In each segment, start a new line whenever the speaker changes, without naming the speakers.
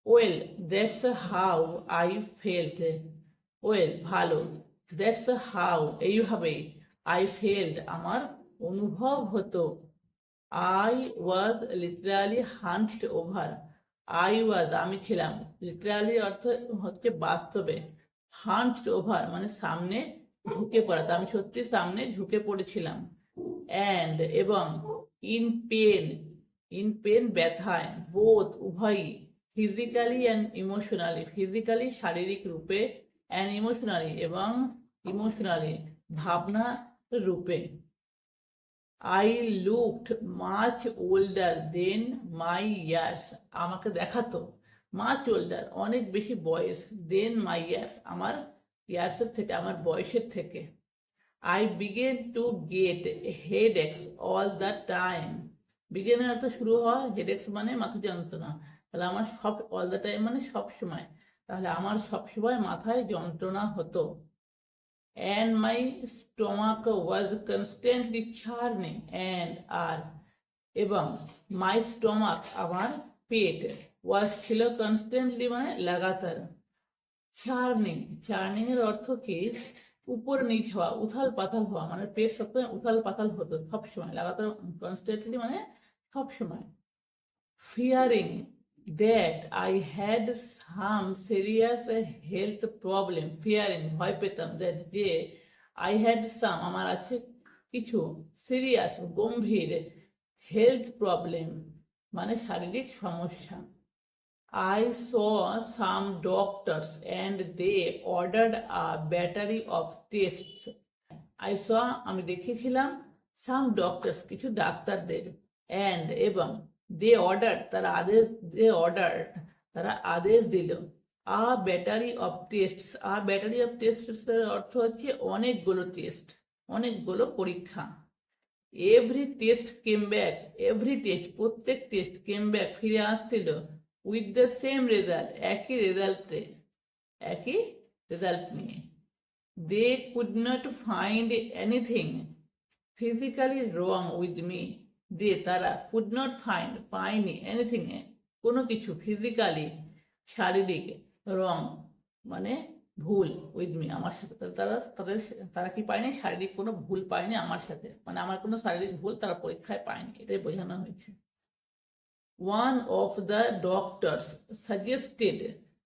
Well that's how I felt. Well ভালো, that's how এইভাবেই, I felt আমার অনুভব হতো। I was literally hunched over. I was আমি ছিলাম, লিটারালি অর্থ হচ্ছে বাস্তবে, হান্সড ওভার মানে সামনে ঝুঁকে পড়া, তা আমি সত্যি সামনে ঝুঁকে পড়েছিলাম। অ্যান্ড এবং, ইন পেন, ইন পেন ব্যথায়, বোথ উভয়ই, ফিজিক্যালি অ্যান্ড ইমোশনালি ফিজিক্যালি শারীরিক রূপে, অ্যান্ড ইমোশনালি এবং ইমোশনালি ভাবনা রূপে। I looked much older than my years আমাকে দেখাতো, মাচ ওল্ডার অনেক বেশি বয়স, দেন মাই ইয়ার্স আমার ইয়ার্সের থেকে, আমার বয়সের থেকে। I began to get headaches all the time. বিগেনের অর্থ শুরু হওয়া, হেডেক্স মানে মাথা যন্ত্রণা, তাহলে আমার সব, অল দ্য টাইম মানে সব সময়, তাহলে আমার সব সময় মাথায় যন্ত্রণা হতো। And my stomach was constantly churning, and আর এবং, মাই স্টমাক আমার পেট, ওয়াজ ছিল কনস্ট্যান্টলি মানে লাগাতার, চার্নিং, চার্নিং এর অর্থ কি উপর নিচ হওয়া, উথাল পাথাল হওয়া, মানে পেট সবসময় উথাল পাথাল হতো সবসময়, লাগাতার কনস্ট্যান্টলি মানে সবসময়। Fearing that I had some serious health problem, fearing ভয় পেতাম, দ্যাট যে, আই হ্যাড সাম আমার আছে কিছু, সিরিয়াস গম্ভীর, হেলথ প্রবলেম মানে শারীরিক সমস্যা। I saw some doctors and they ordered a battery of tests. I saw আমি দেখেছিলাম, some doctors কিছু ডাক্তারদের, and এবং, they ordered তারা আদেশ, they ordered তারা আদেশ দিল, a battery of tests, a battery of tests এর অর্থ হচ্ছে অনেকগুলো টেস্ট, অনেকগুলো পরীক্ষা। Every test came back, every test প্রত্যেক টেস্ট কেম ব্যাক ফিরে আসছিল, উইথ দ্য সেম রেজাল্ট একই রেজাল্টে, একই রেজাল্ট নিয়ে। They could not find anything physically wrong with me, they তারা, কুড নট ফাইন্ড পায়নি, এনিথিং কোনো কিছু, ফিজিক্যালি শারীরিক, রং মানে ভুল, উইথ মি আমার সাথে, তারা তাদের, তারা কি পায়নি, শারীরিক কোনো ভুল পায়নি আমার সাথে, মানে আমার কোনো শারীরিক ভুল তারা পরীক্ষায় পায়নি, এটাই বোঝানো হয়েছে। One of the doctors suggested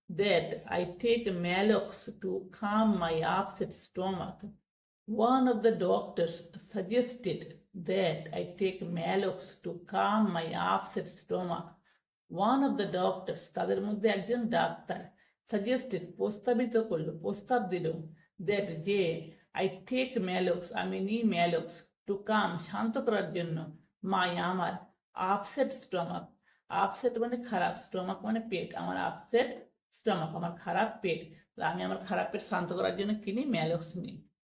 that I take Malox to calm my upset stomach. One of the doctors suggested that I take Malox to calm my upset stomach. One of the doctors, তাদের মধ্যে একজন doctor, suggested প্রস্তাবিত করলো, প্রস্তাব দিল, that যে, I take Malox আমি নিই Malox, to calm শান্ত করার জন্য, my আমার upset stomach, আপসেট মানে খারাপ, স্টমাক মানে পেট, আমার আপসেট স্টমাক আমার খারাপ পেট, আমি আমার খারাপ পেট শান্ত করার জন্য কিনি ম্যালক্স নিই।